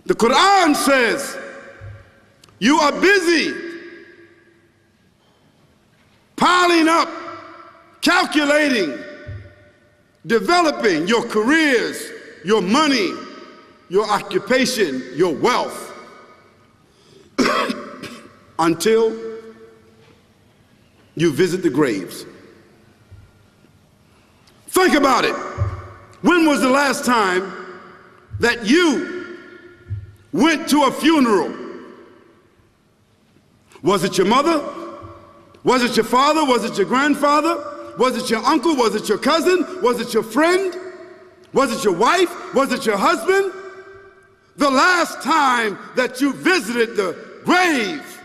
The Quran says, you are busy piling up, calculating, developing your careers, your money, your occupation, your wealth, until you visit the graves. Think about it. When was the last time that you went to a funeral? Was it your mother? Was it your father? Was it your grandfather? Was it your uncle? Was it your cousin? Was it your friend? Was it your wife? Was it your husband? The last time that you visited the grave,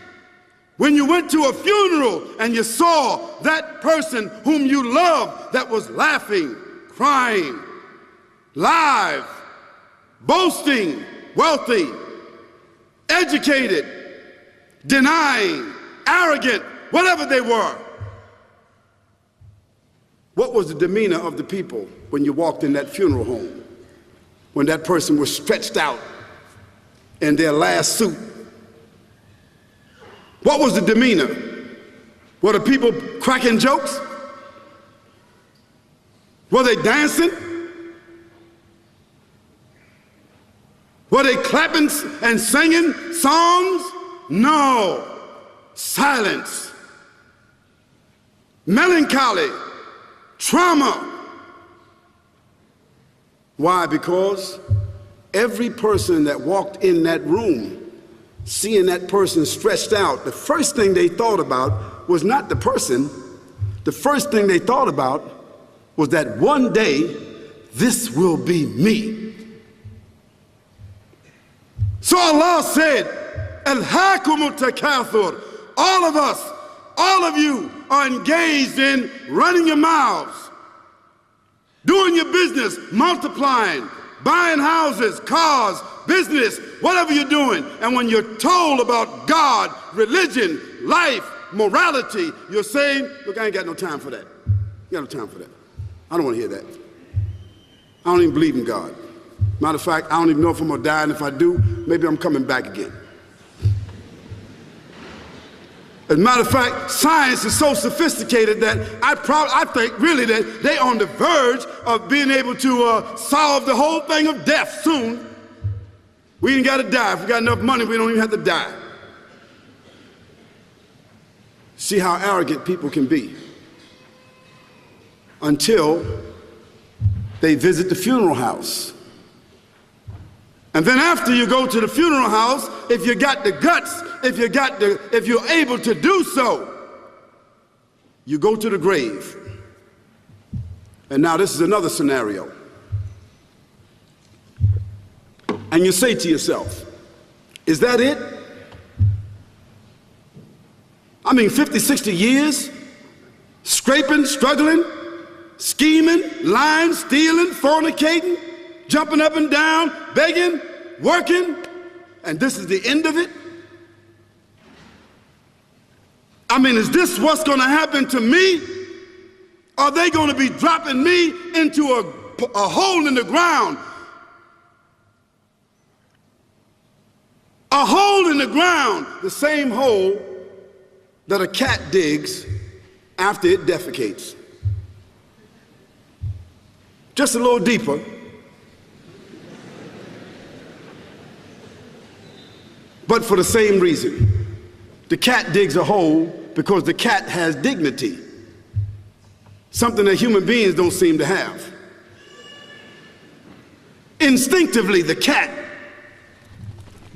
when you went to a funeral and you saw that person whom you loved that was laughing, crying, live, boasting, wealthy, educated, denying, arrogant, whatever they were. What was the demeanor of the people when you walked in that funeral home? When that person was stretched out in their last suit? What was the demeanor? Were the people cracking jokes? Were they dancing? Were they clapping and singing songs? No. Silence. Melancholy. Trauma. Why? Because every person that walked in that room, seeing that person stretched out, the first thing they thought about was not the person. The first thing they thought about was that one day, this will be me. So Allah said, Alhaakumut takathur. All of us, all of you are engaged in running your mouths, doing your business, multiplying, buying houses, cars, business, whatever you're doing. And when you're told about God, religion, life, morality, you're saying, look, I ain't got no time for that. I got no time for that. I don't want to hear that. I don't even believe in God. Matter of fact, I don't even know if I'm going to die, and if I do, maybe I'm coming back again. As a matter of fact, science is so sophisticated that I think really that they're on the verge of being able to solve the whole thing of death soon. We ain't got to die. If we got enough money, we don't even have to die. See how arrogant people can be until they visit the funeral house. And then after you go to the funeral house, if you got the guts, if you're able to do so, you go to the grave. And now this is another scenario. And you say to yourself, is that it? I mean, 50, 60 years, scraping, struggling, scheming, lying, stealing, fornicating, jumping up and down, begging, working, and this is the end of it? I mean, is this what's going to happen to me? Are they going to be dropping me into a hole in the ground? A hole in the ground, the same hole that a cat digs after it defecates. Just a little deeper. But for the same reason. The cat digs a hole because the cat has dignity, something that human beings don't seem to have. Instinctively, the cat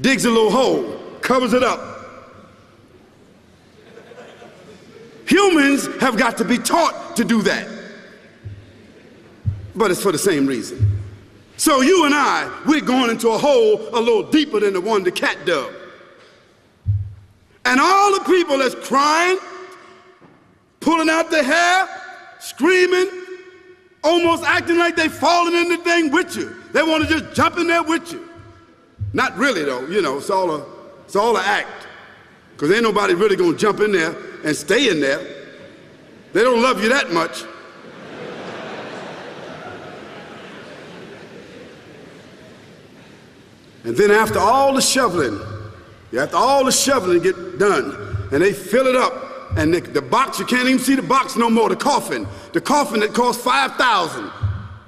digs a little hole, covers it up. Humans have got to be taught to do that. But it's for the same reason. So you and I, we're going into a hole a little deeper than the one the cat dug. And all the people that's crying, pulling out their hair, screaming, almost acting like they falling in the thing with you. They want to just jump in there with you. Not really though, you know, it's all an act. Because ain't nobody really gonna jump in there and stay in there. They don't love you that much. And then after all the shoveling get done, and they fill it up, and the box, you can't even see the box no more, the coffin that cost $5,000.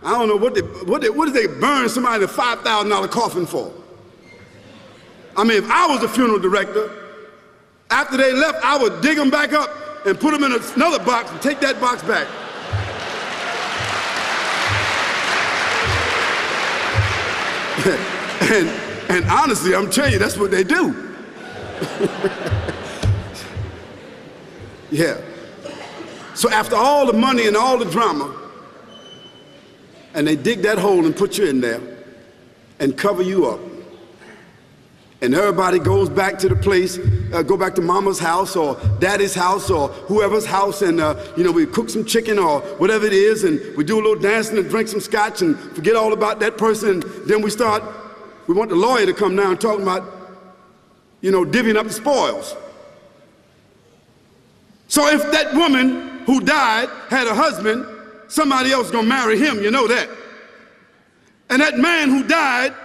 I don't know what did they burn somebody in a $5,000 coffin for? I mean, if I was a funeral director, after they left, I would dig them back up and put them in another box and take that box back. and honestly, I'm telling you, that's what they do. Yeah. So after all the money and all the drama, and they dig that hole and put you in there and cover you up, and everybody goes back to the place, go back to mama's house or daddy's house or whoever's house, and we cook some chicken or whatever it is, and we do a little dancing and drink some scotch and forget all about that person, and then we want the lawyer to come down talking about, divvying up the spoils. So if that woman who died had a husband, somebody else gonna marry him, you know that. And that man who died,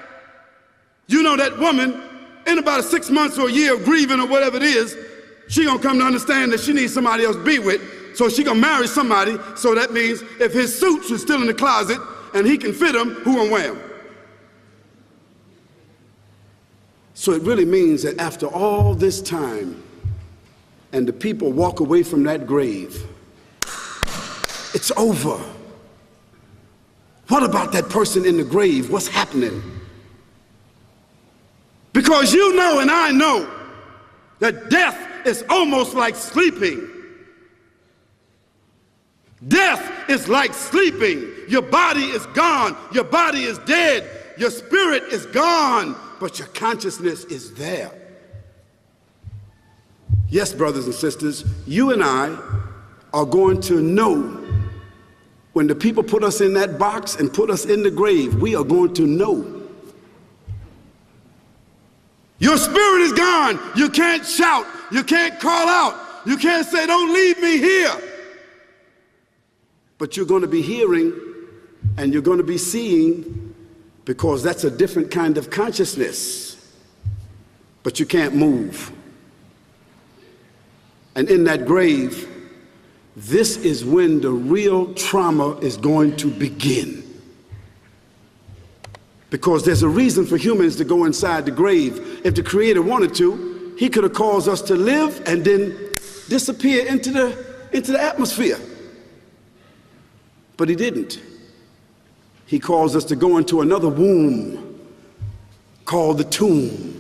that woman, in about 6 months or a year of grieving or whatever it is, she gonna come to understand that she needs somebody else to be with, so she gonna marry somebody. So that means if his suits are still in the closet and he can fit them, who gonna wear them? So it really means that after all this time, and the people walk away from that grave, it's over. What about that person in the grave? What's happening? Because you know and I know that death is almost like sleeping. Death is like sleeping. Your body is gone. Your body is dead. Your spirit is gone, but your consciousness is there. Yes, brothers and sisters, you and I are going to know when the people put us in that box and put us in the grave. We are going to know. Your spirit is gone. You can't shout. You can't call out. You can't say, "Don't leave me here." But you're going to be hearing and you're going to be seeing, because that's a different kind of consciousness. But you can't move. And in that grave, this is when the real trauma is going to begin. Because there's a reason for humans to go inside the grave. If the Creator wanted to, he could have caused us to live and then disappear into the atmosphere. But he didn't. He caused us to go into another womb called the tomb.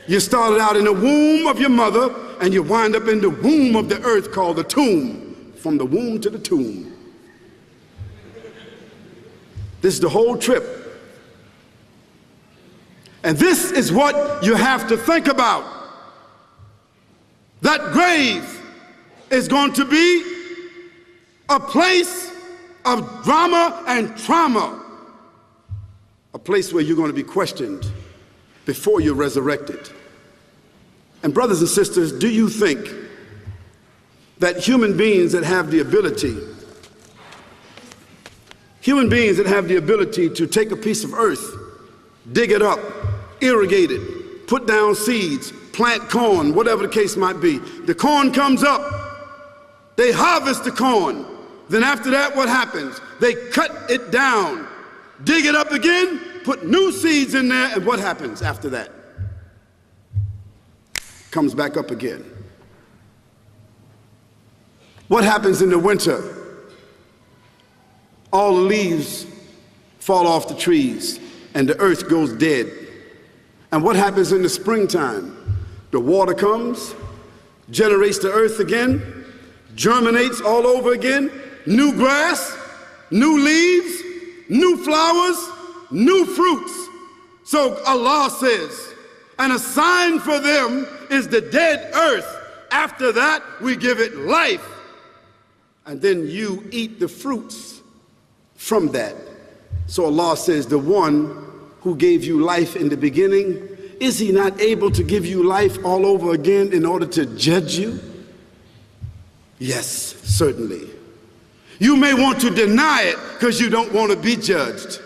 You started out in the womb of your mother, and you wind up in the womb of the earth called the tomb. From the womb to the tomb. This is the whole trip. And this is what you have to think about. That grave is going to be a place of drama and trauma. A place where you're going to be questioned before you're resurrected. And brothers and sisters, do you think that human beings that have the ability to take a piece of earth, dig it up, irrigate it, put down seeds, plant corn, whatever the case might be. The corn comes up, they harvest the corn. Then after that, what happens? They cut it down, dig it up again, put new seeds in there, and what happens after that? Comes back up again. What happens in the winter? All the leaves fall off the trees and the earth goes dead. And what happens in the springtime? The water comes, generates the earth again, germinates all over again, new grass, new leaves, new flowers, new fruits. So Allah says, and a sign for them is the dead earth. After that, we give it life. And then you eat the fruits from that. So Allah says, the one who gave you life in the beginning, is he not able to give you life all over again in order to judge you? Yes, certainly. You may want to deny it because you don't want to be judged.